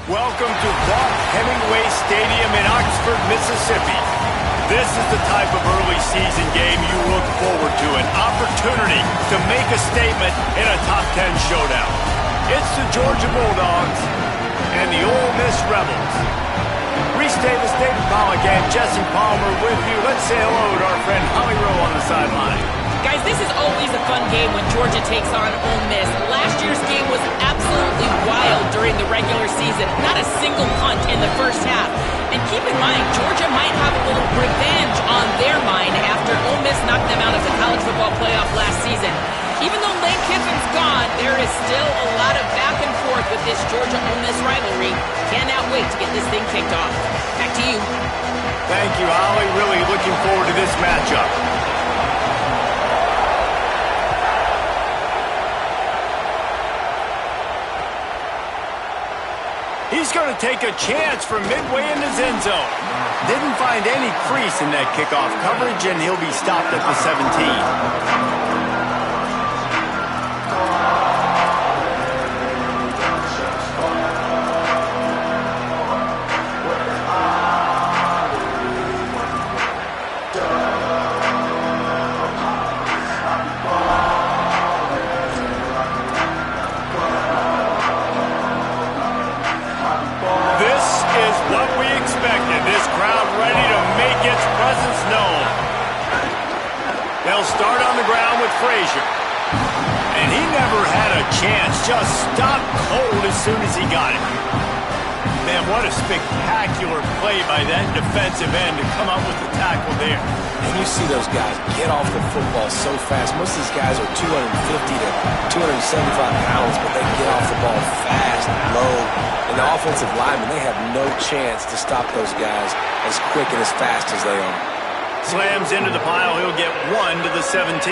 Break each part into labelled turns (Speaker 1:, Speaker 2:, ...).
Speaker 1: Welcome to Vaught Hemingway Stadium in Oxford, Mississippi. This is the type of early season game you look forward to, an opportunity to make a statement in a top 10 showdown. It's the Georgia Bulldogs and the Ole Miss Rebels. Reese Davis, David Pollack, and Jesse Palmer with you. Let's say hello to our friend Holly Rowe on the sideline.
Speaker 2: Guys, this is always a fun game when Georgia takes on Ole Miss. Last year's game was absolutely wild during the regular season. Not a single punt in the first half. And keep in mind, Georgia might have a little revenge on their mind after Ole Miss knocked them out of the college football playoff last season. Even though Lane Kiffin's gone, there is still a lot of back and forth with this Georgia-Ole Miss rivalry. Cannot wait to get this thing kicked off. Back to you.
Speaker 1: Thank you, Holly. Really looking forward to this matchup. He's going to take a chance from midway in his end zone. Didn't find any crease in that kickoff coverage, and he'll be stopped at the 17. They'll start on the ground with Frazier. And he never had a chance. Just stopped cold as soon as he got it. Man, what a spectacular play by that defensive end to come up with the tackle there.
Speaker 3: And you see those guys get off the football so fast. Most of these guys are 250 to 275 pounds, but they get off the ball fast, low. And the offensive linemen, they have no chance to stop those guys as quick and as fast as they are.
Speaker 1: Slams into the pile. He'll get 1 to the 17.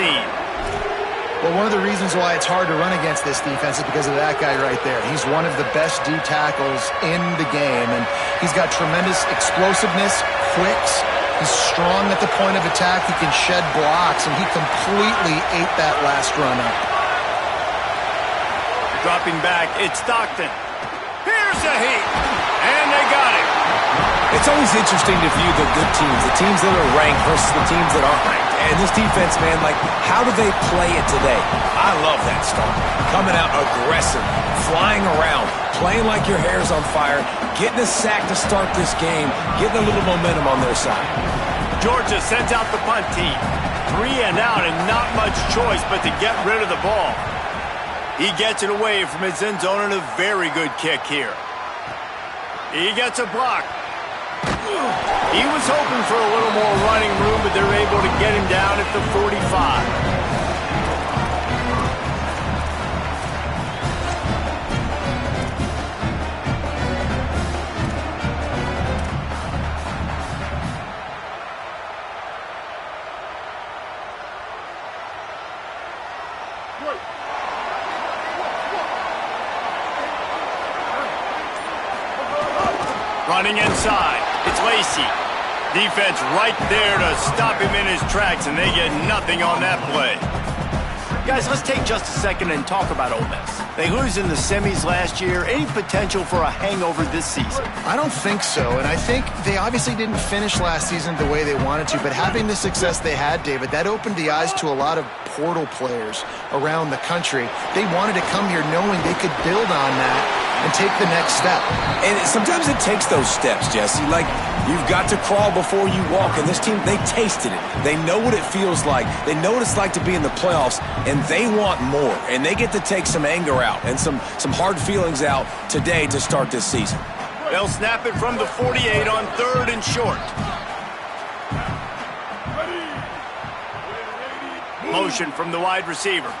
Speaker 4: Well, one of the reasons why it's hard to run against this defense is because of that guy right there. He's one of the best D tackles in the game, and he's got tremendous explosiveness, quicks. He's strong at the point of attack. He can shed blocks, and he completely ate that last run up.
Speaker 1: Dropping back, it's Stockton. Here's a heat, and they got it.
Speaker 3: It's always interesting to view the good teams, the teams that are ranked versus the teams that aren't ranked. And this defense, man, like, how do they play it today? I love that start. Coming out aggressive, flying around, playing like your hair's on fire, getting a sack to start this game, getting a little momentum on their side.
Speaker 1: Georgia sends out the punt team. 3 and out and not much choice but to get rid of the ball. He gets it away from his end zone and a very good kick here. He gets a block. He was hoping for a little more running room, but they're able to get him down at the 45. Running inside, it's Lacey. Defense right there to stop him in his tracks, and they get nothing on that play. Guys, let's take just a second and talk about Ole Miss. They lose in the semis last year. Any potential for a hangover this season?
Speaker 4: I don't think so, and I think they obviously didn't finish last season the way they wanted to, but having the success they had, David, that opened the eyes to a lot of portal players around the country. They wanted to come here knowing they could build on that and take the next step.
Speaker 3: And sometimes it takes those steps, Jesse. Like, you've got to crawl before you walk. And this team, they tasted it. They know what it feels like. They know what it's like to be in the playoffs, and they want more. And they get to take some anger out and some hard feelings out today to start this season.
Speaker 1: They'll snap it from the 48 on 3rd and short. Motion from the wide receiver.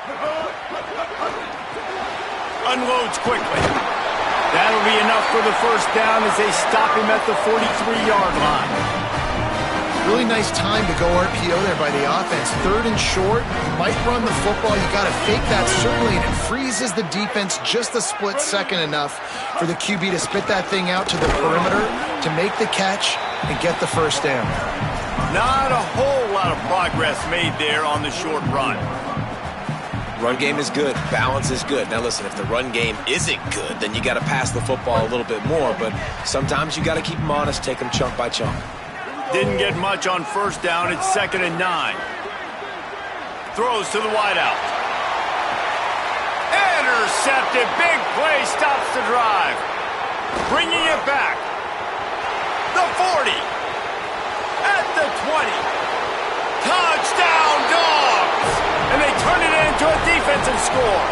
Speaker 1: Unloads quickly. That'll be enough for the first down as they stop him at the 43-yard line.
Speaker 4: Really nice time to go RPO there by the offense. 3rd and short, you might run the football. You got to fake that certainly, and it freezes the defense just a split second enough for the QB to spit that thing out to the perimeter to make the catch and get the first down.
Speaker 1: Not a whole lot of progress made there on the short run.
Speaker 3: Run game is good. Balance is good. Now, listen, if the run game isn't good, then you got to pass the football a little bit more. But sometimes you got to keep them honest, take them chunk by chunk.
Speaker 1: Didn't get much on first down. It's 2nd and 9. Throws to the wideout. Intercepted. Big play stops the drive. Bringing it back. The 40. At the 20. Touchdown, Dogs! And they turn it into a defensive score.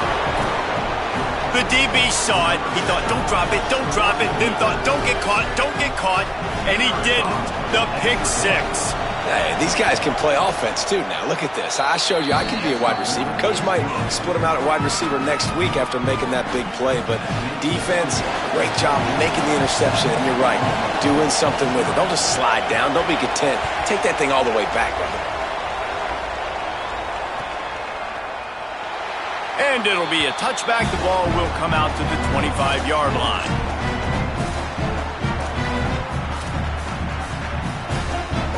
Speaker 1: The DB saw it. He thought, don't drop it, don't drop it. Then thought, don't get caught, don't get caught. And he didn't. The pick 6.
Speaker 3: Hey, these guys can play offense, too, now. Look at this. I showed you I can be a wide receiver. Coach might split him out at wide receiver next week after making that big play. But defense, great job making the interception. And you're right, doing something with it. Don't just slide down. Don't be content. Take that thing all the way back, brother.
Speaker 1: And it'll be a touchback. The ball will come out to the 25-yard line.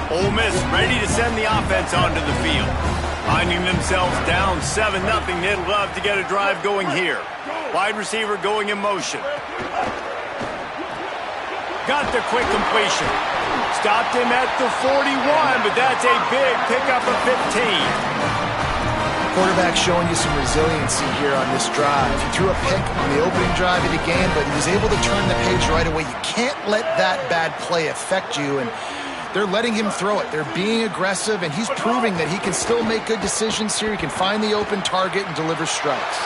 Speaker 1: Ole Miss ready to send the offense onto the field. Finding themselves down 7-0, they'd love to get a drive going here. Wide receiver going in motion. Got the quick completion. Stopped him at the 41, but that's a big pickup of 15.
Speaker 4: Quarterback showing you some resiliency here on this drive. He threw a pick on the opening drive of the game, but he was able to turn the page right away. You can't let that bad play affect you, and they're letting him throw it. They're being aggressive, and he's proving that he can still make good decisions here. He can find the open target and deliver strikes.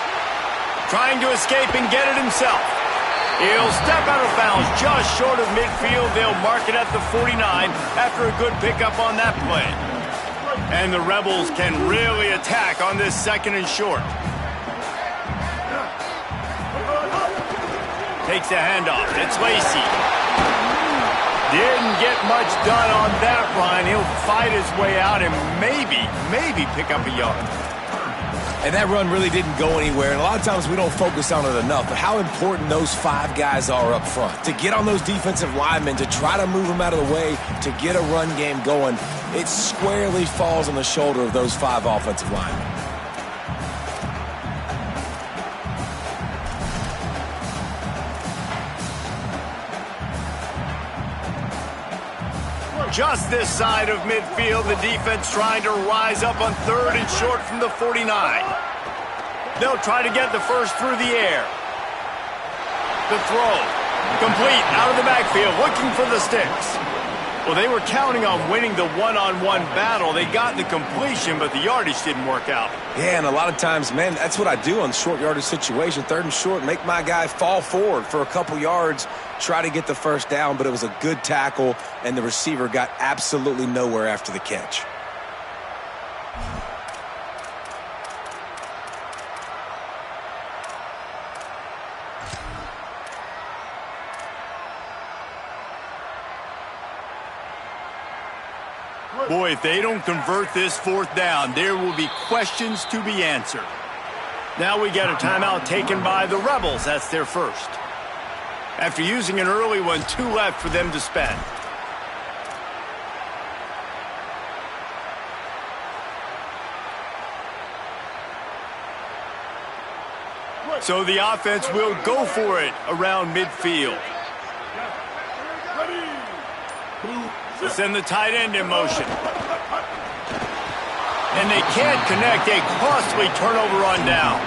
Speaker 1: Trying to escape and get it himself. He'll step out of bounds just short of midfield. They'll mark it at the 49 after a good pickup on that play. And the Rebels can really attack on this 2nd and short. Takes a handoff. It's Lacy. Didn't get much done on that run. He'll fight his way out and maybe pick up a yard.
Speaker 3: And that run really didn't go anywhere. And a lot of times we don't focus on it enough. But how important those 5 guys are up front. To get on those defensive linemen, to try to move them out of the way, to get a run game going, it squarely falls on the shoulder of those 5 offensive linemen.
Speaker 1: Just this side of midfield, the defense trying to rise up on 3rd and short from the 49. They'll try to get the first through the air. The throw, complete out of the backfield, looking for the sticks. Well, they were counting on winning the one-on-one battle. They got the completion, but the yardage didn't work out.
Speaker 3: Yeah, and a lot of times, man, that's what I do on short yardage situation. 3rd and short, make my guy fall forward for a couple yards, try to get the first down, but it was a good tackle, and the receiver got absolutely nowhere after the catch.
Speaker 1: Boy, if they don't convert this 4th down, there will be questions to be answered. Now we get a timeout taken by the Rebels. That's their first. After using an early one, 2 left for them to spend. So the offense will go for it around midfield. They'll send the tight end in motion. And they can't connect. A costly turnover on downs.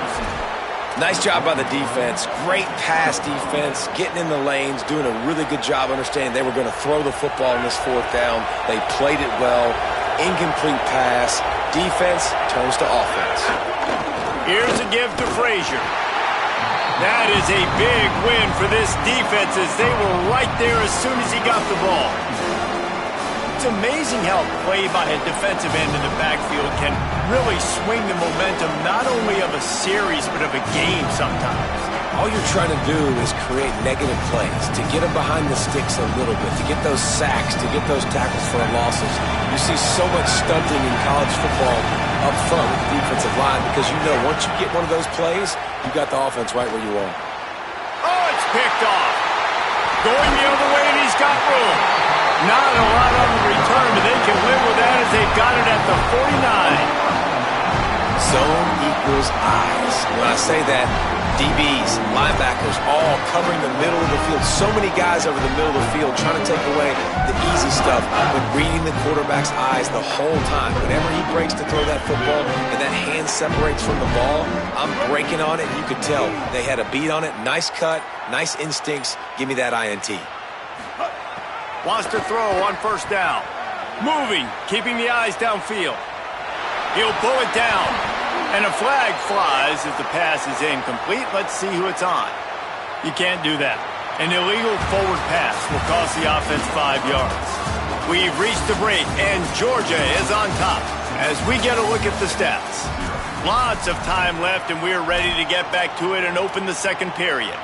Speaker 3: Nice job by the defense. Great pass defense, getting in the lanes, doing a really good job understanding they were going to throw the football in this 4th down. They played it well. Incomplete pass. Defense turns to offense.
Speaker 1: Here's a give to Frazier. That is a big win for this defense as they were right there as soon as he got the ball. It's amazing how play by a defensive end in the backfield can really swing the momentum not only of a series but of a game sometimes.
Speaker 3: All you're trying to do is create negative plays, to get them behind the sticks a little bit, to get those sacks, to get those tackles for losses. You see so much stunting in college football up front with the defensive line because you know once you get one of those plays, you got the offense right where you want.
Speaker 1: Oh, it's picked off. Going the other way, and he's got room. Not a lot on the return, but they can live with that as they've got it at the 49.
Speaker 3: Zone equals I. When I say that, DBs, linebackers, all covering the middle of the field. So many guys over the middle of the field trying to take away the easy stuff, but reading the quarterback's eyes the whole time. Whenever he breaks to throw that football and that hand separates from the ball, I'm breaking on it. You could tell they had a beat on it. Nice cut, nice instincts. Give me that INT.
Speaker 1: Wants to throw on first down. Moving, keeping the eyes downfield. He'll pull it down. And a flag flies as the pass is incomplete. Let's see who it's on. You can't do that. An illegal forward pass will cost the offense 5 yards. We've reached the break, and Georgia is on top as we get a look at the stats. Lots of time left, and we're ready to get back to it and open the second period.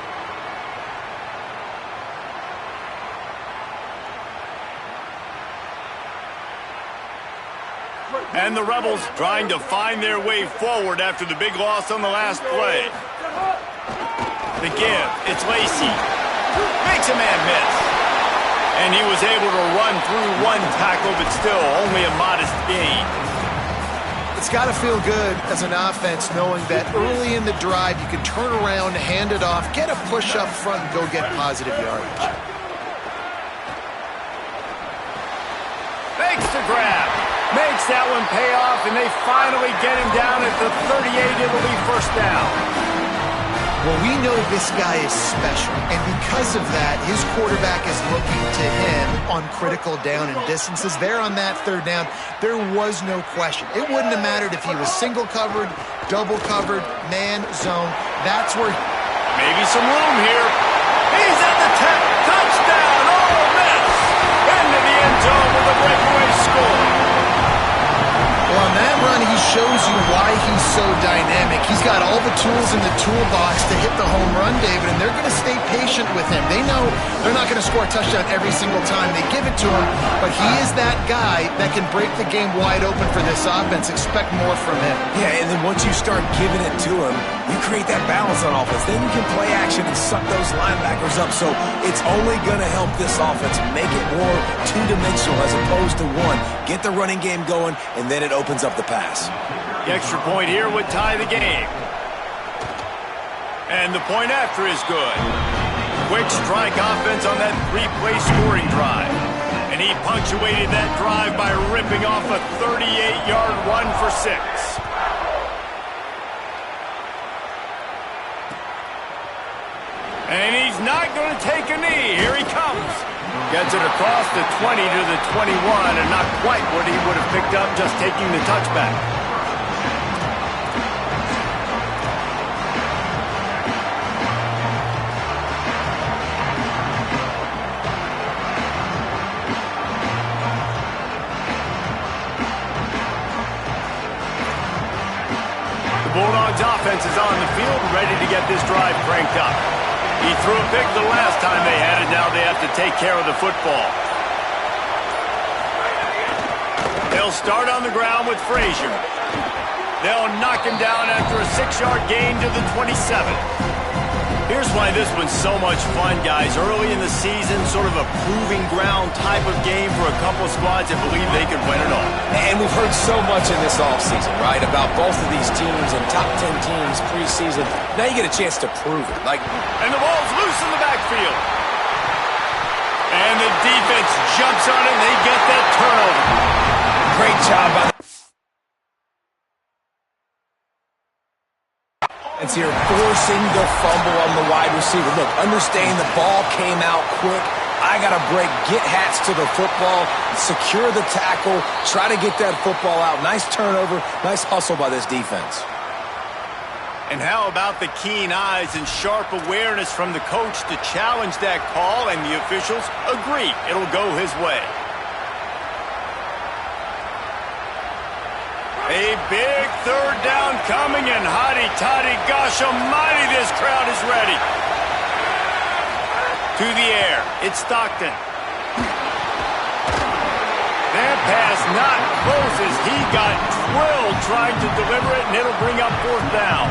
Speaker 1: And the Rebels trying to find their way forward after the big loss on the last play. The give, it's Lacey. Makes a man miss. And he was able to run through one tackle, but still only a modest gain.
Speaker 4: It's got to feel good as an offense knowing that early in the drive you can turn around, hand it off, get a push up front, and go get positive yardage.
Speaker 1: Makes the grab. Makes that one pay off, and they finally get him down at the 38. It'll be first down.
Speaker 4: Well, we know this guy is special, and because of that, his quarterback is looking to him on critical down and distances. There on that third down, there was no question. It wouldn't have mattered if he was single covered, double covered, man, zone. That's where...
Speaker 1: Maybe some room here. He's at the 10. Touchdown, Ole Miss. Into the end zone with a breakaway score.
Speaker 4: Well, on that run, he shows you why he's so dynamic. He's got all the tools in the toolbox to hit the home run, David, and they're going to stay patient with him. They know they're not going to score a touchdown every single time they give it to him, but he is that guy that can break the game wide open for this offense. Expect more from him.
Speaker 3: Yeah, and then once you start giving it to him, you create that balance on offense. Then you can play action and suck those linebackers up. So it's only going to help this offense make it more two-dimensional as opposed to one. Get the running game going, and then it opens up the pass.
Speaker 1: The extra point here would tie the game. And the point after is good. Quick strike offense on that three-play scoring drive. And he punctuated that drive by ripping off a 38-yard run for 6. And he's not going to take a knee. Here he comes. Gets it across the 20 to the 21, and not quite what he would have picked up just taking the touchback. The Bulldogs offense is on the field, ready to get this drive cranked up. He threw a pick the last time they had it. Now they have to take care of the football. They'll start on the ground with Frazier. They'll knock him down after a 6-yard gain to the 27. Here's why this one's so much fun, guys. Early in the season, sort of a proving ground type of game for a couple of squads that believe they could win it all.
Speaker 3: And we've heard so much in this offseason, right, about both of these teams and top 10 teams preseason. Now you get a chance to prove it.
Speaker 1: And the ball's loose in the backfield. And the defense jumps on it, and they get that turnover.
Speaker 3: Great job by It's here forcing the fumble on the wide receiver. Look, understand the ball came out quick. I got to break, get hats to the football, secure the tackle, try to get that football out. Nice turnover, nice hustle by this defense.
Speaker 1: And how about the keen eyes and sharp awareness from the coach to challenge that call, and the officials agree it'll go his way. A big third down coming, and hotty-toddy, gosh almighty, this crowd is ready. To the air, it's Stockton. That pass not close as he got drilled trying to deliver it, and it'll bring up fourth down.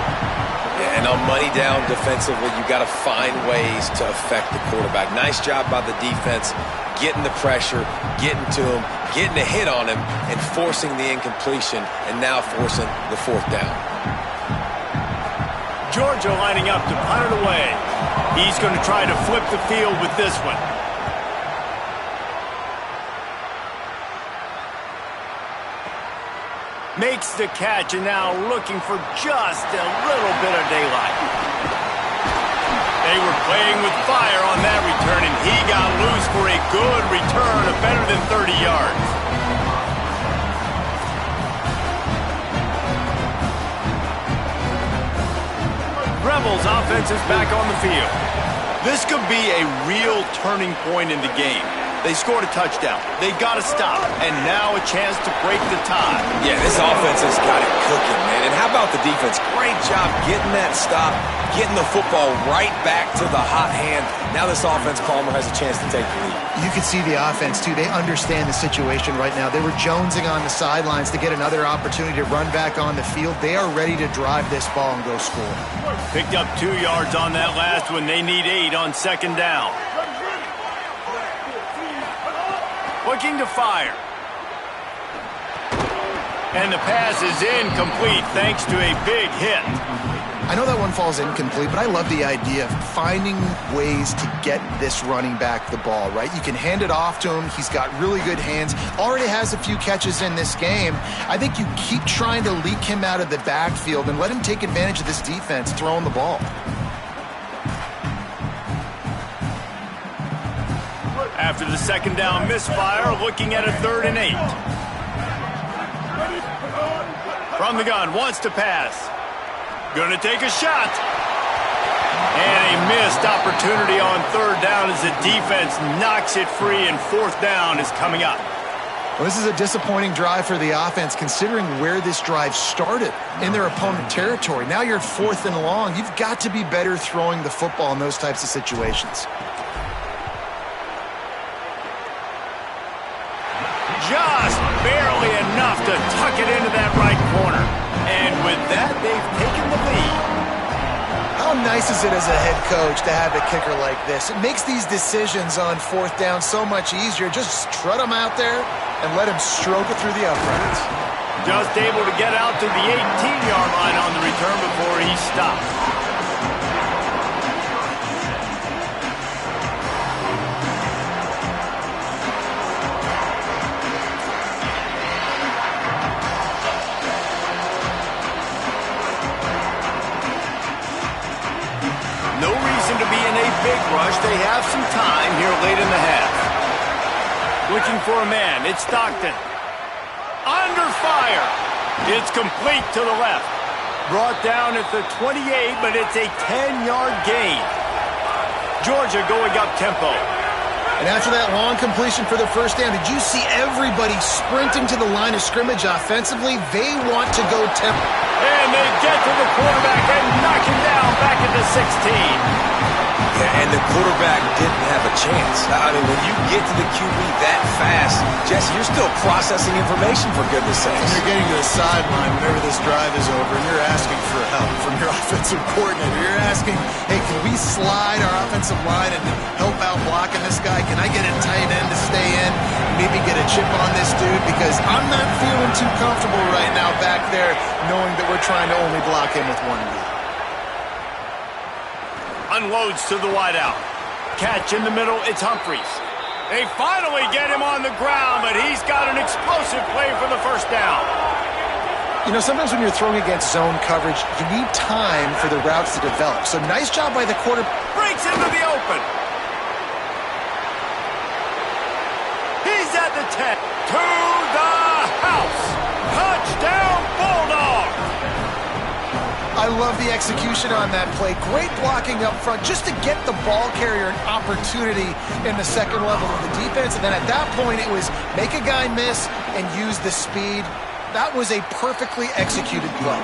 Speaker 3: And on money down defensively, you got to find ways to affect the quarterback. Nice job by the defense, getting the pressure, getting to him, getting a hit on him, and forcing the incompletion, and now forcing the fourth down.
Speaker 1: Georgia lining up to punt it away. He's going to try to flip the field with this one. Makes the catch and now looking for just a little bit of daylight. They were playing with fire on that return, and he got loose for a good return of better than 30 yards. Rebels offense is back on the field. This could be a real turning point in the game. They scored a touchdown. They got to stop. And now a chance to break the tie.
Speaker 3: Yeah, this offense has got it cooking, man. And how about the defense? Great job getting that stop, getting the football right back to the hot hand. Now this offense, Palmer, has a chance to take the lead.
Speaker 4: You can see the offense, too. They understand the situation right now. They were jonesing on the sidelines to get another opportunity to run back on the field. They are ready to drive this ball and go score.
Speaker 1: Picked up 2 yards on that last one. They need 8 on second down. Looking to fire. And the pass is incomplete thanks to a big hit.
Speaker 4: I know that one falls incomplete, but I love the idea of finding ways to get this running back the ball, right? You can hand it off to him. He's got really good hands. Already has a few catches in this game. I think you keep trying to leak him out of the backfield and let him take advantage of this defense throwing the ball.
Speaker 1: After the second down misfire, looking at a 3rd and 8. From the gun, wants to pass. Gonna take a shot. And a missed opportunity on 3rd down as the defense knocks it free, and 4th down is coming up.
Speaker 4: Well, this is a disappointing drive for the offense, considering where this drive started in their opponent territory. Now you're 4th and long. You've got to be better throwing the football in those types of situations.
Speaker 1: Just barely enough to tuck it into that right corner. And with that, they've taken the lead.
Speaker 4: How nice is it as a head coach to have a kicker like this? It makes these decisions on 4th down so much easier. Just trot him out there and let him stroke it through the uprights.
Speaker 1: Just able to get out to the 18-yard line on the return before he stopped. Rush. They have some time here late in the half. Looking for a man. It's Stockton. Under fire. It's complete to the left. Brought down at the 28, but it's a 10-yard gain. Georgia going up tempo.
Speaker 4: And after that long completion for the first down, did you see everybody sprinting to the line of scrimmage offensively? They want to go tempo.
Speaker 1: And they get to the quarterback and knock him down back at the 16.
Speaker 3: Yeah, and the quarterback didn't have a chance. I mean, when you get to the QB that fast, Jesse, you're still processing information, for goodness sakes.
Speaker 4: And you're getting to the sideline whenever this drive is over, and you're asking for help from your offensive coordinator. You're asking, hey, can we slide our offensive line and help out blocking this guy? Can I get a tight end to stay in, maybe get a chip on this dude? Because I'm not feeling too comfortable right now back there knowing that we're trying to only block him with one guy.
Speaker 1: Unloads to the wideout. Catch in the middle, it's Humphries. They finally get him on the ground, but he's got an explosive play for the first down.
Speaker 4: You know, sometimes when you're throwing against zone coverage, you need time for the routes to develop. So nice job by the quarterback.
Speaker 1: Breaks into the open. He's at the 10. To the house. Touchdown, Bulldog.
Speaker 4: I love the execution on that play. Great blocking up front just to get the ball carrier an opportunity in the second level of the defense. And then at that point, it was make a guy miss and use the speed. That was a perfectly executed play.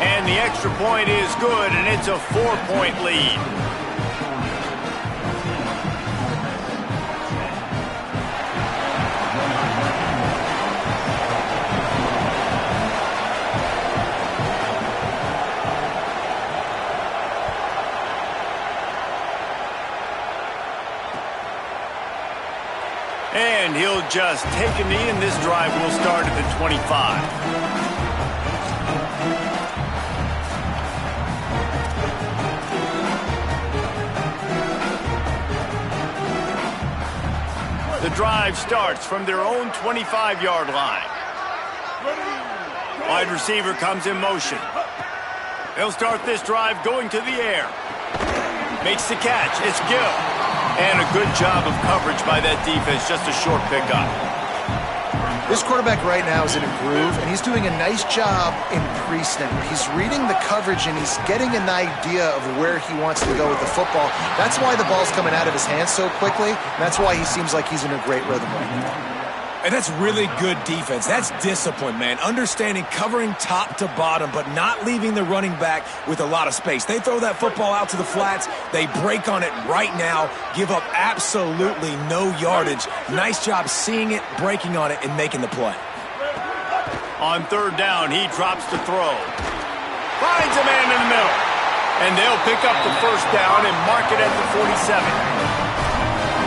Speaker 1: And the extra point is good, and it's a 4-point lead. And he'll just take a knee, and this drive will start at the 25. drive starts from their own 25-yard line. Wide receiver comes in motion. They'll start this drive going to the air. Makes the catch. It's Gill. And a good job of coverage by that defense. Just a short pickup.
Speaker 4: This quarterback right now is in a groove, and he's doing a nice job in pre-snap. He's reading the coverage, and he's getting an idea of where he wants to go with the football. That's why the ball's coming out of his hands so quickly, and that's why he seems like he's in a great rhythm right now.
Speaker 3: And that's really good defense. That's discipline, man. Understanding covering top to bottom, but not leaving the running back with a lot of space. They throw that football out to the flats. They break on it right now, give up absolutely no yardage. Nice job seeing it, breaking on it, and making the play.
Speaker 1: On third down, he drops to throw. Finds a man in the middle. And they'll pick up the first down and mark it at the 47.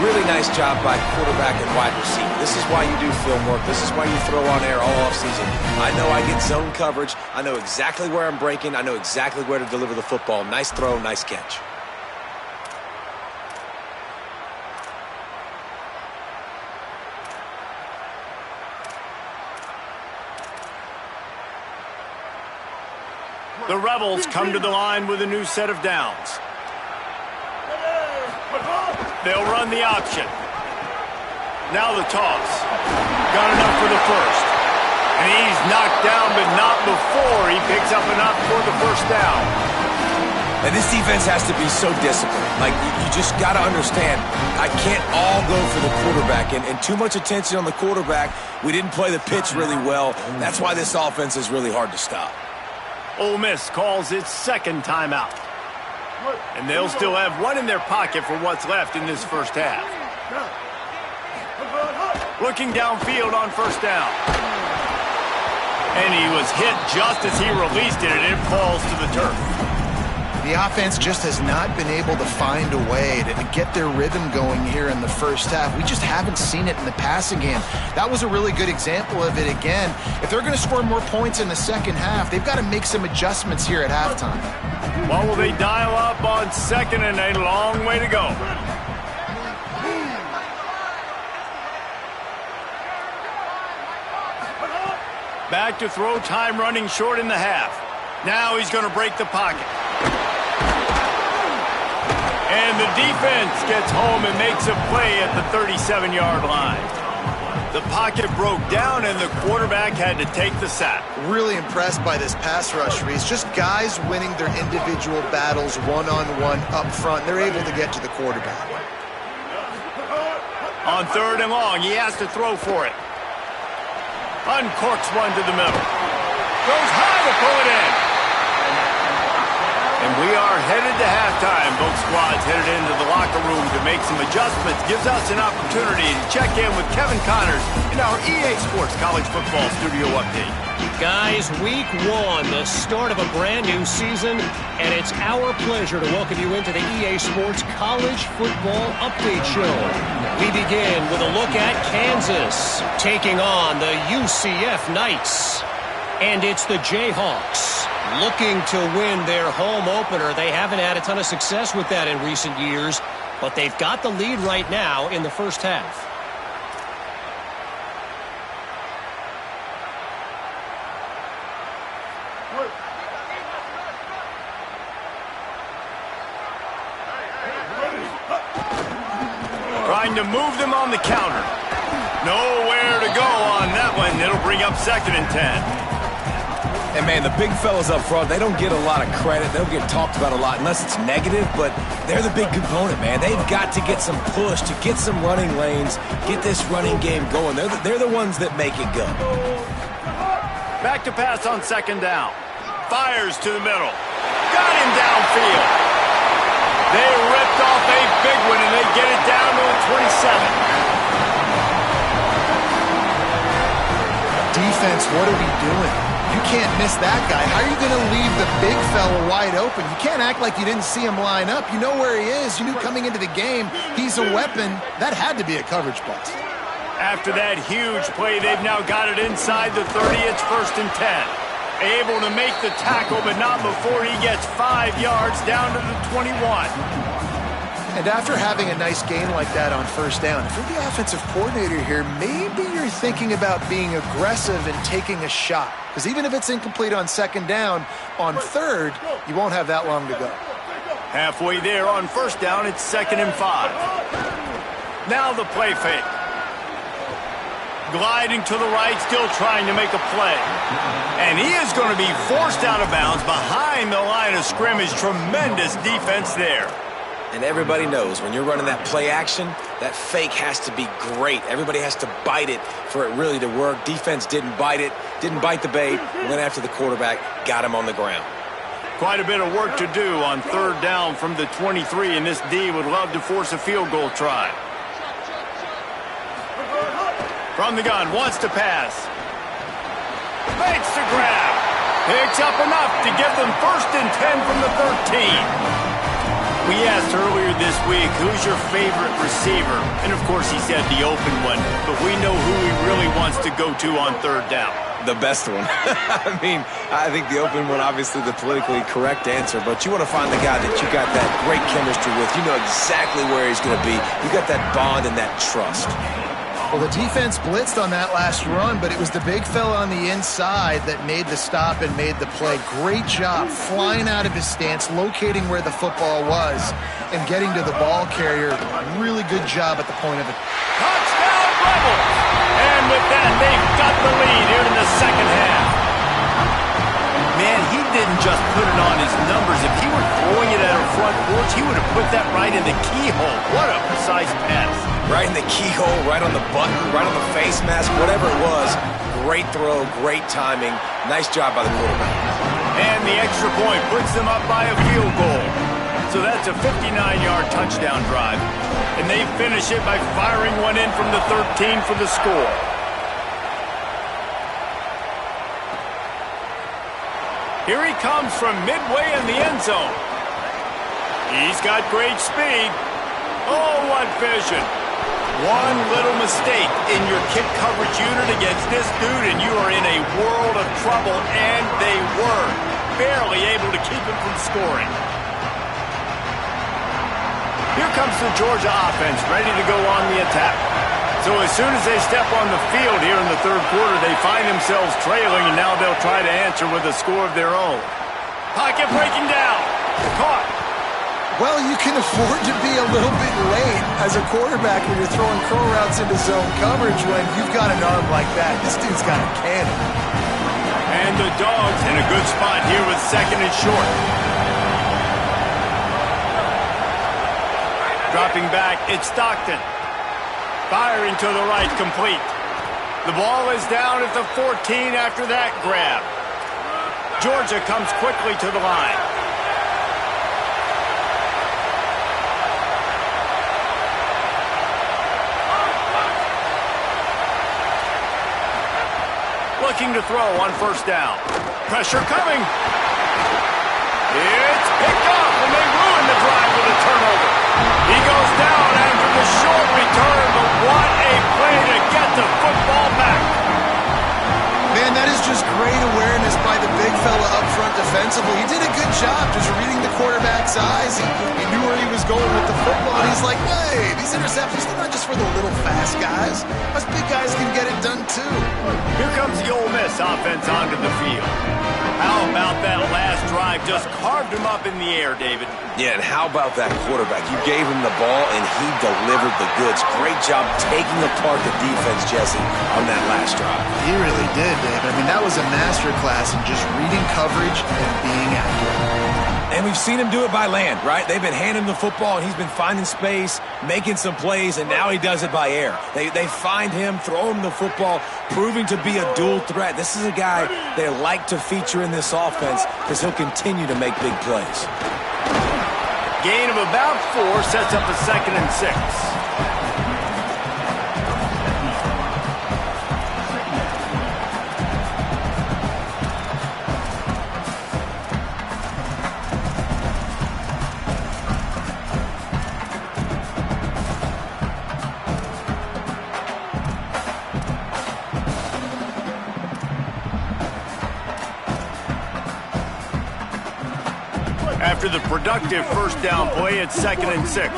Speaker 3: Really nice job by quarterback and wide receiver. This is why you do film work. This is why you throw on air all offseason. I know I get zone coverage. I know exactly where I'm breaking. I know exactly where to deliver the football. Nice throw, nice catch.
Speaker 1: The Rebels come to the line with a new set of downs. They'll run the option. Now the toss. Got enough for the first. And he's knocked down, but not before he picks up enough for the first down.
Speaker 3: And this defense has to be so disciplined. Like, you just got to understand, I can't all go for the quarterback. And too much attention on the quarterback. We didn't play the pitch really well. That's why this offense is really hard to stop.
Speaker 1: Ole Miss calls its second timeout. And they'll still have one in their pocket for what's left in this first half. Looking downfield on first down. And he was hit just as he released it, and it falls to the turf.
Speaker 4: The offense just has not been able to find a way to get their rhythm going here in the first half. We just haven't seen it in the passing game. That was a really good example of it again. If they're going to score more points in the second half, they've got to make some adjustments here at halftime.
Speaker 1: Well, will they dial up on second and a long way to go? Back to throw, time running short in the half. Now he's going to break the pocket. And the defense gets home and makes a play at the 37-yard line. The pocket broke down, and the quarterback had to take the sack.
Speaker 4: Really impressed by this pass rush, Reese. Just guys winning their individual battles one-on-one up front. They're able to get to the quarterback.
Speaker 1: On third and long, he has to throw for it. Uncorks one to the middle. Goes high to pull it in. And we are headed to halftime. Both squads headed into the locker room to make some adjustments. Gives us an opportunity to check in with Kevin Connors in our EA Sports College Football Studio Update.
Speaker 5: Guys, week one, the start of a brand new season, and it's our pleasure to welcome you into the EA Sports College Football Update Show. We begin with a look at Kansas taking on the UCF Knights. And it's the Jayhawks looking to win their home opener. They haven't had a ton of success with that in recent years, but they've got the lead right now in the first half.
Speaker 1: Trying to move them on the counter. Nowhere to go on that one. It'll bring up second and 10.
Speaker 3: And, man, the big fellas up front, they don't get a lot of credit. They don't get talked about a lot unless it's negative, but they're the big component, man. They've got to get some push, to get some running lanes, get this running game going. They're the ones that make it go.
Speaker 1: Back to pass on second down. Fires to the middle. Got him downfield. They ripped off a big one, and they get it down to a 27.
Speaker 4: Defense, what are we doing? You can't miss that guy. How are you going to leave the big fella wide open? You can't act like you didn't see him line up. You know where he is. You knew coming into the game he's a weapon. That had to be a coverage bust.
Speaker 1: After that huge play, they've now got it inside the 30. It's first and 10. Able to make the tackle, but not before he gets 5 yards down to the 21.
Speaker 4: And after having a nice game like that on first down, if you're the offensive coordinator here, maybe you're thinking about being aggressive and taking a shot. Because even if it's incomplete on second down, on third, you won't have that long to go.
Speaker 1: Halfway there on first down, it's 2nd and 5. Now the play fake. Gliding to the right, still trying to make a play. And he is going to be forced out of bounds behind the line of scrimmage. Tremendous defense there.
Speaker 3: And everybody knows when you're running that play action, that fake has to be great. Everybody has to bite it for it really to work. Defense didn't bite it, didn't bite the bait, went after the quarterback, got him on the ground.
Speaker 1: Quite a bit of work to do on third down from the 23, and this D would love to force a field goal try. From the gun, wants to pass. Makes the grab. Picks up enough to give them 1st and 10 from the 13. We asked earlier this week, who's your favorite receiver? And, of course, he said the open one. But we know who he really wants to go to on third down.
Speaker 3: The best one. I mean, I think the open one, obviously the politically correct answer, but you want to find the guy that you got that great chemistry with. You know exactly where he's going to be. You got that bond and that trust.
Speaker 4: Well, the defense blitzed on that last run, but it was the big fella on the inside that made the stop and made the play. Great job flying out of his stance, locating where the football was, and getting to the ball carrier. Really good job at the point of it.
Speaker 1: Touchdown, Rebels! And with that, they've got the lead here in the second half. Man, he didn't just put it on his numbers. If he were throwing it at a front porch, he would have put that right in the keyhole. What a precise pass.
Speaker 3: Right in the keyhole, right on the button, right on the face mask, whatever it was. Great throw, great timing. Nice job by the quarterback.
Speaker 1: And the extra point puts them up by a field goal. So that's a 59-yard touchdown drive. And they finish it by firing one in from the 13 for the score. Here he comes from midway in the end zone. He's got great speed. Oh, what vision. One little mistake in your kick coverage unit against this dude, and you are in a world of trouble, and they were barely able to keep him from scoring. Here comes the Georgia offense, ready to go on the attack. So as soon as they step on the field here in the third quarter, they find themselves trailing, and now they'll try to answer with a score of their own. Pocket breaking down. Caught.
Speaker 4: Well, you can afford to be a little bit late as a quarterback when you're throwing curl routes into zone coverage when you've got an arm like that. This dude's got a cannon.
Speaker 1: And the Dogs in a good spot here with 2nd and short. Dropping back, it's Stockton. Firing to the right, complete. The ball is down at the 14 after that grab. Georgia comes quickly to the line. Looking to throw on first down. Pressure coming. It's picked off, and they ruin the drive with a turnover. He goes down after the short return, but what a play to get the football back.
Speaker 4: Man, that is just great awareness by the big fella up front defensively. He did a good job just reading the quarterback's eyes. He knew where he was going with the football, and he's like, hey, these interceptions, they're not just for the little fast guys. Us big guys can get it done too.
Speaker 1: Here comes the Ole Miss offense onto the field. How about that last drive? Just carved him up in the air, David.
Speaker 3: Yeah, and how about that quarterback? You gave him the ball, and he delivered the goods. Great job taking apart the defense, Jesse, on that last drive.
Speaker 4: He really did, Dave. I mean, that was a masterclass in just reading coverage and being accurate.
Speaker 3: And we've seen him do it by land, right? They've been handing him the football, and he's been finding space, making some plays, and now he does it by air. They find him, throw him the football, proving to be a dual threat. This is a guy they like to feature in this offense because he'll continue to make big plays.
Speaker 1: Gain of about 4 sets up a 2nd and 6. After the productive first down play, it's 2nd and 6.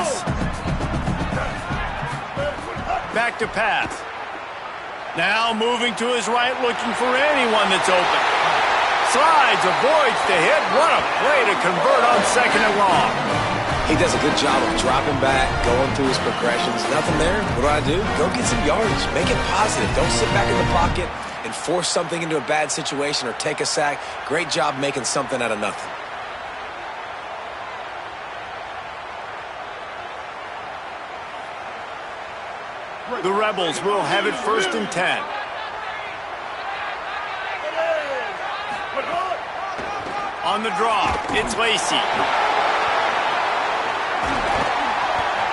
Speaker 1: Back to pass. Now moving to his right, looking for anyone that's open. Slides, avoids the hit. What a play to convert on 2nd and long.
Speaker 3: He does a good job of dropping back, going through his progressions. Nothing there. What do? Go get some yardage. Make it positive. Don't sit back in the pocket and force something into a bad situation or take a sack. Great job making something out of nothing.
Speaker 1: The Rebels will have it 1st and 10. On the draw, it's Lacy.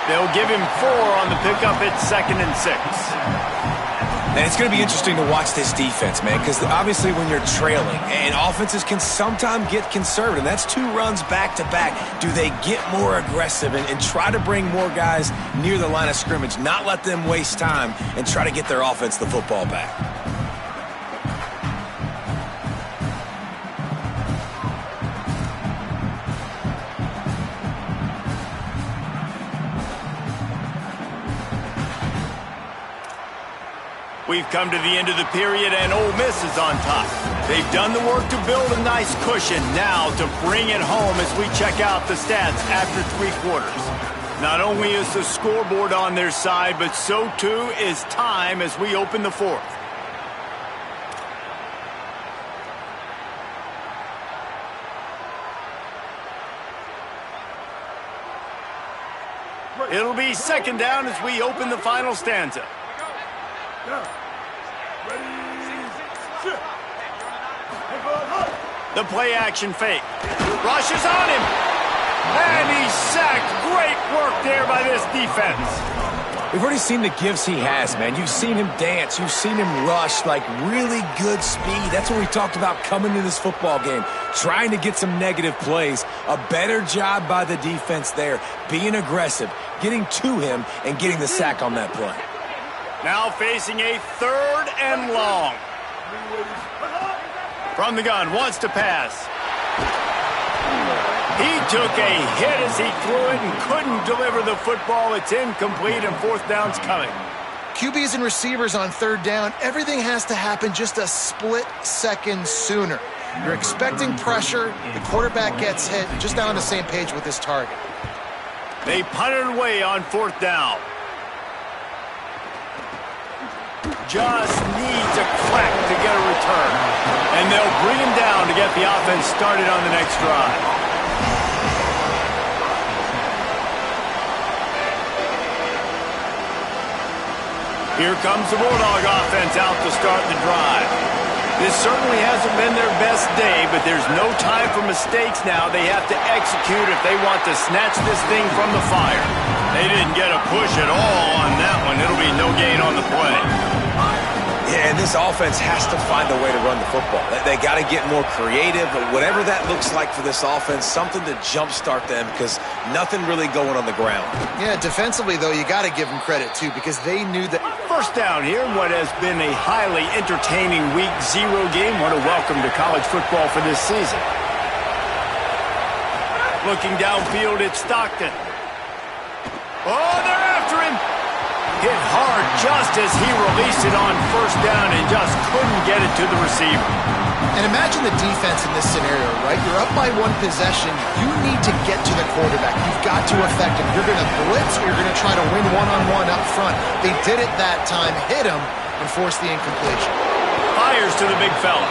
Speaker 1: They'll give him 4 on the pickup at 2nd and 6.
Speaker 3: And it's going to be interesting to watch this defense, man, because obviously when you're trailing, and offenses can sometimes get conservative. That's 2 runs back-to-back. Do they get more aggressive and try to bring more guys near the line of scrimmage, not let them waste time, and try to get their offense the football back?
Speaker 1: We've come to the end of the period, and Ole Miss is on top. They've done the work to build a nice cushion. Now to bring it home as we check out the stats after 3 quarters. Not only is the scoreboard on their side, but so too is time as we open the 4th. It'll be 2nd down as we open the final stanza. The play action fake. Rushes on him. And he's sacked. Great work there by this defense.
Speaker 3: We've already seen the gifts he has, man. You've seen him dance. You've seen him rush, like really good speed. That's what we talked about coming to this football game. Trying to get some negative plays. A better job by the defense there. Being aggressive. Getting to him and getting the sack on that play.
Speaker 1: Now facing a 3rd and long. From the gun, wants to pass. He took a hit as he threw it and couldn't deliver the football. It's incomplete and 4th down's coming.
Speaker 4: QBs and receivers on 3rd down, everything has to happen just a split second sooner. You're expecting pressure, the quarterback gets hit, just not on the same page with his target.
Speaker 1: They punted away on 4th down. Just needs a crack to get a return. And they'll bring him down to get the offense started on the next drive. Here comes the Bulldog offense out to start the drive. This certainly hasn't been their best day, but there's no time for mistakes now. They have to execute if they want to snatch this thing from the fire. They didn't get a push at all on that one. It'll be no gain on the play.
Speaker 3: Yeah, and this offense has to find a way to run the football. They got to get more creative, but whatever that looks like for this offense, something to jumpstart them because nothing really going on the ground.
Speaker 4: Yeah, defensively, though, you got to give them credit, too, because they knew that.
Speaker 1: 1st down here, what has been a highly entertaining Week 0 game. What a welcome to college football for this season. Looking downfield, it's Stockton. Oh, they're after him. Hit hard just as he released it on 1st down and just couldn't get it to the receiver.
Speaker 4: And imagine the defense in this scenario, right? You're up by 1 possession. You need to get to the quarterback. You've got to affect him. You're going to blitz or you're going to try to win one-on-one up front. They did it that time, hit him, and forced the incompletion.
Speaker 1: Fires to the big fella.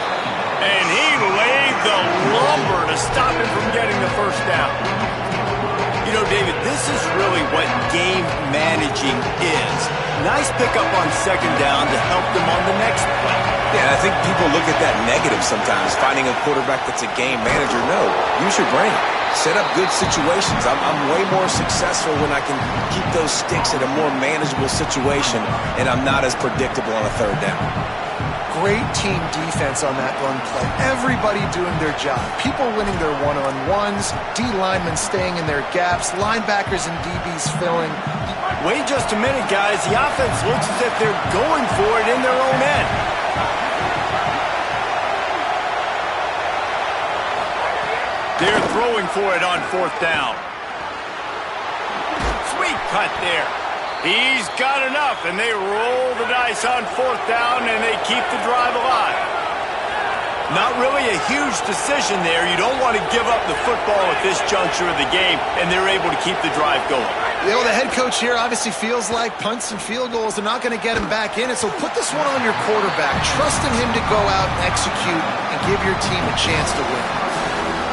Speaker 1: And he laid the lumber to stop him from getting the 1st down. You know, David, this is really what game managing is. Nice pickup on 2nd down to help them on the next play.
Speaker 3: Yeah, I think people look at that negative sometimes, finding a quarterback that's a game manager. No, use your brain. Set up good situations. I'm way more successful when I can keep those sticks in a more manageable situation, and I'm not as predictable on a 3rd down.
Speaker 4: Great team defense on that run play. Everybody doing their job. People winning their one-on-ones, D linemen staying in their gaps, linebackers and DBs filling.
Speaker 1: Wait just a minute, guys. The offense looks as if they're going for it in their own end. They're throwing for it on 4th down. Sweet cut there. He's got enough, and they roll the dice on 4th down, and they keep the drive alive. Not really a huge decision there. You don't want to give up the football at this juncture of the game, and they're able to keep the drive going.
Speaker 4: You know, the head coach here obviously feels like punts and field goals are not going to get him back in it, so put this one on your quarterback, trusting him to go out and execute and give your team a chance to win.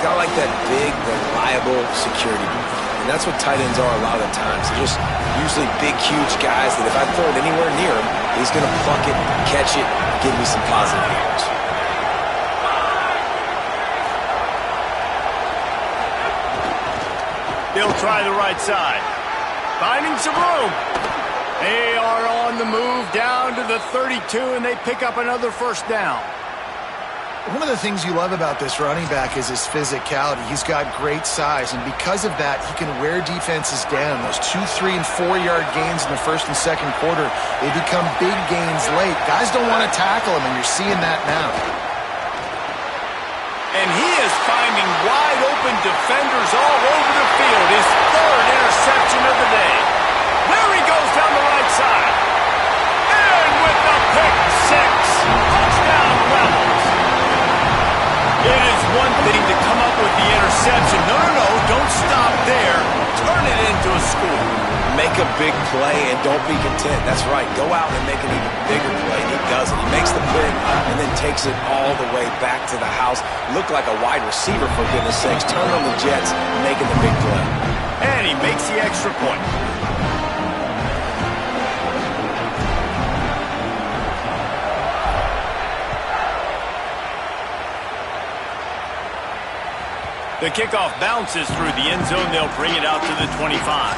Speaker 3: Got like that big, reliable security blanket. And that's what tight ends are a lot of the times. They're just usually big, huge guys that if I throw it anywhere near him, he's going to pluck it, catch it, give me some positive yards.
Speaker 1: They'll try the right side. Finding some room. They are on the move down to the 32, and they pick up another 1st down.
Speaker 4: One of the things you love about this running back is his physicality. He's got great size, and because of that, he can wear defenses down. Those 2-, 3-, and 4-yard gains in the 1st and 2nd quarter, they become big gains late. Guys don't want to tackle him, and you're seeing that now.
Speaker 1: And he is finding wide-open defenders all over the field. His 3rd interception of the day. There he goes down the right side. And with the pick 6, touchdown Rebels. It is one thing to come up with the interception. No, don't stop there. Turn it into a score.
Speaker 3: Make a big play and don't be content. That's right. Go out and make an even bigger play. He does it. He makes the pick and then takes it all the way back to the house. Looked like a wide receiver, for goodness sakes. Turn on the Jets, making the big play.
Speaker 1: And he makes the extra point. The kickoff bounces through the end zone. They'll bring it out to the 25.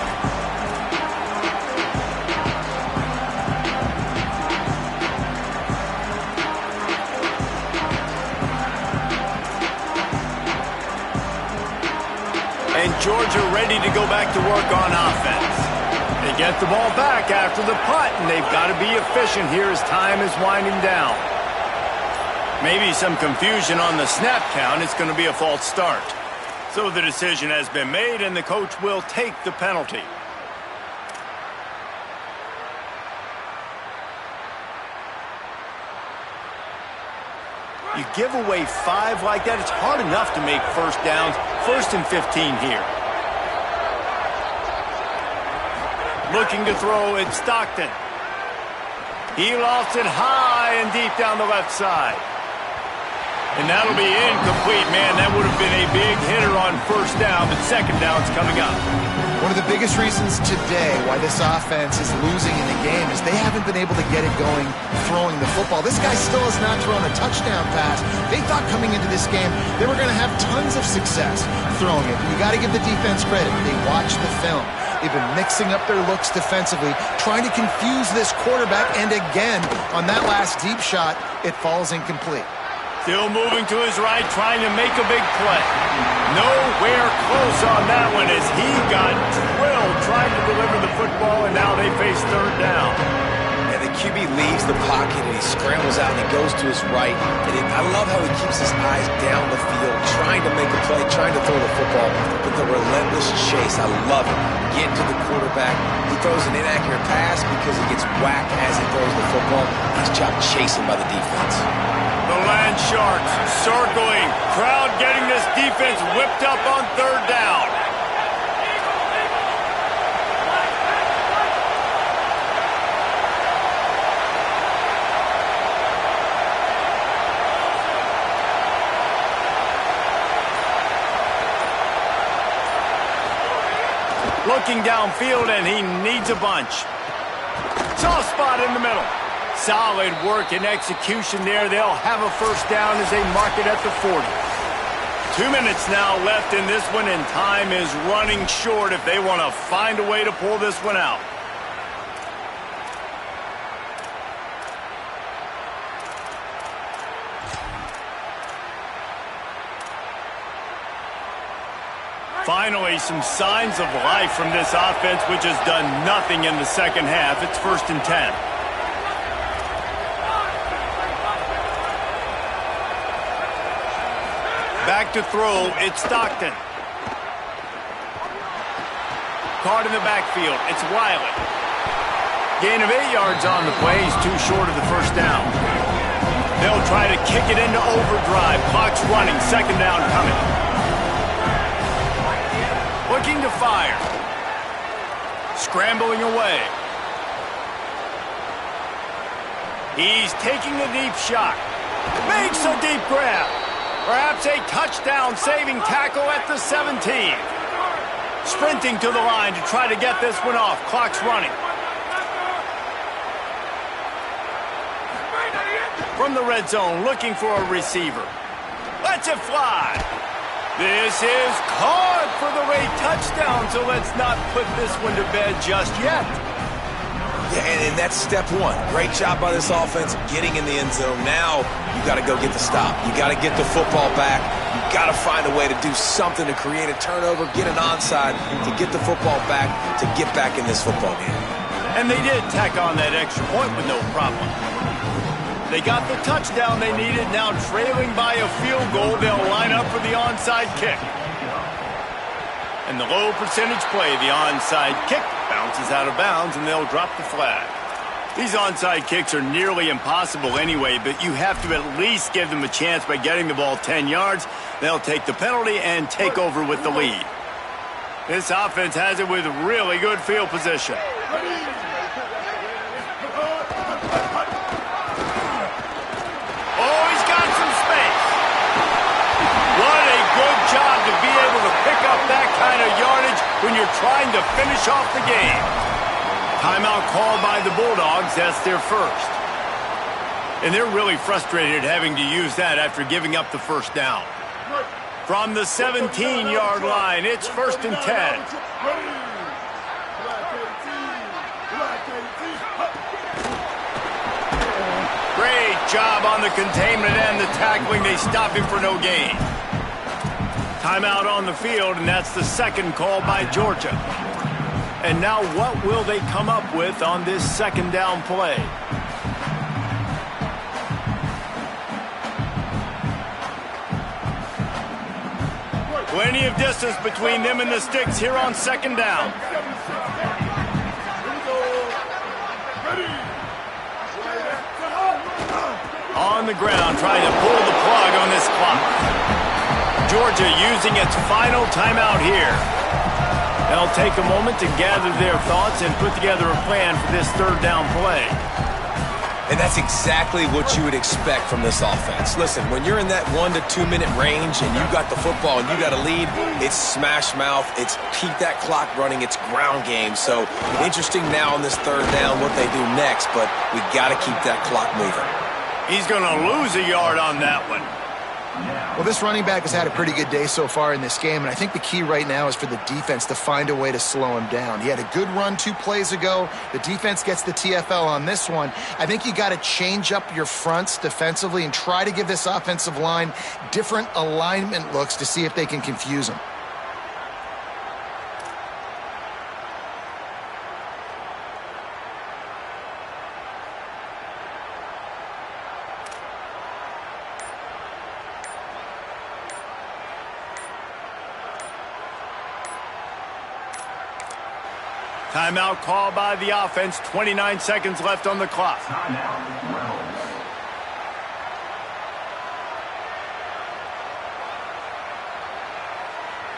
Speaker 1: And Georgia ready to go back to work on offense. They get the ball back after the punt, and they've got to be efficient here as time is winding down. Maybe some confusion on the snap count. It's going to be a false start. So the decision has been made, and the coach will take the penalty. You give away 5 like that, it's hard enough to make 1st downs. 1st and 15 here. Looking to throw, it's Stockton. He lost it high and deep down the left side. And that'll be incomplete, man. That would have been a big hitter on 1st down, but 2nd down's coming up.
Speaker 4: One of the biggest reasons today why this offense is losing in the game is they haven't been able to get it going throwing the football. This guy still has not thrown a touchdown pass. They thought coming into this game they were going to have tons of success throwing it. You got to give the defense credit. They watched the film. They've been mixing up their looks defensively, trying to confuse this quarterback, and again, on that last deep shot, it falls incomplete.
Speaker 1: Still moving to his right, trying to make a big play. Nowhere close on that one as he got drilled trying to deliver the football, and now they face 3rd down.
Speaker 3: And the QB leaves the pocket, and he scrambles out, and he goes to his right. And I love how he keeps his eyes down the field, trying to make a play, trying to throw the football, but the relentless chase, I love it. Get to the quarterback. He throws an inaccurate pass because he gets whacked as he throws the football. Nice job chasing by the defense.
Speaker 1: The Land Sharks circling. Crowd getting this defense whipped up on 3rd down. Looking downfield, and he needs a bunch. Soft spot in the middle. Solid work and execution there. They'll have a 1st down as they mark it at the 40. 2 minutes now left in this one, and time is running short if they want to find a way to pull this one out. Finally, some signs of life from this offense, which has done nothing in the 2nd half. It's 1st and 10. Back to throw, it's Stockton. Caught in the backfield, it's Wiley. Gain of 8 yards on the play, he's too short of the first down. They'll try to kick it into overdrive. Clock's running, second down coming. Looking to fire. Scrambling away. He's taking a deep shot. Makes a deep grab. Perhaps a touchdown-saving tackle at the 17. Sprinting to the line to try to get this one off. Clock's running. From the red zone, looking for a receiver. Lets it fly. This is caught for the Ray touchdown, so let's not put this one to bed just yet.
Speaker 3: Yeah, and that's step one. Great job by this offense getting in the end zone. Now you got to go get the stop. You got to get the football back. You got to find a way to do something to create a turnover, get an onside, to get the football back, to get back in this football game.
Speaker 1: And they did tack on that extra point with no problem. They got the touchdown they needed. Now trailing by a field goal, they'll line up for the onside kick. And the low percentage play, the onside kick, bounces out of bounds, and they'll drop the flag. These onside kicks are nearly impossible anyway, but you have to at least give them a chance by getting the ball 10 yards. They'll take the penalty and take over with the lead. This offense has it with really good field position. Oh, he's got some space. What a good job to be able to pick up that kind of yardage when you're trying to finish off the game. Timeout called by the Bulldogs. That's their first. And they're really frustrated having to use that after giving up the first down. From the 17-yard line, it's 1st and 10. Great job on the containment and the tackling. They stop him for no gain. Timeout on the field, and that's the second call by Georgia. And now what will they come up with on this second down play? Plenty of distance between them and the sticks here on second down. On the ground, trying to pull the plug on this clock. Georgia using its final timeout here. They'll take a moment to gather their thoughts and put together a plan for this third down play.
Speaker 3: And that's exactly what you would expect from this offense. Listen, when you're in that 1 to 2 minute range and you got the football and you got a lead, it's smash mouth, it's keep that clock running, it's ground game. So interesting now on this third down what they do next, but we got to keep that clock moving.
Speaker 1: He's going to lose a yard on that one.
Speaker 4: Well, this running back has had a pretty good day so far in this game, and I think the key right now is for the defense to find a way to slow him down. He had a good run 2 plays ago. The defense gets the TFL on this one. I think you got to change up your fronts defensively and try to give this offensive line different alignment looks to see if they can confuse him.
Speaker 1: Timeout called by the offense. 29 seconds left on the clock.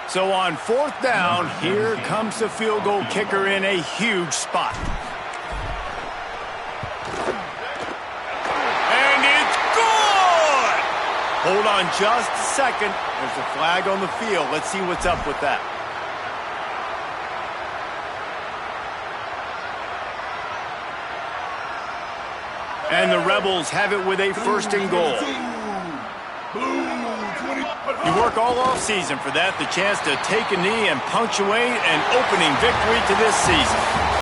Speaker 1: So on 4th down, here comes the field goal kicker in a huge spot. And it's good! Hold on just a second. There's a flag on the field. Let's see what's up with that. And the Rebels have it with a 1st and goal. You work all offseason for that, the chance to take a knee and punctuate an opening victory to this season.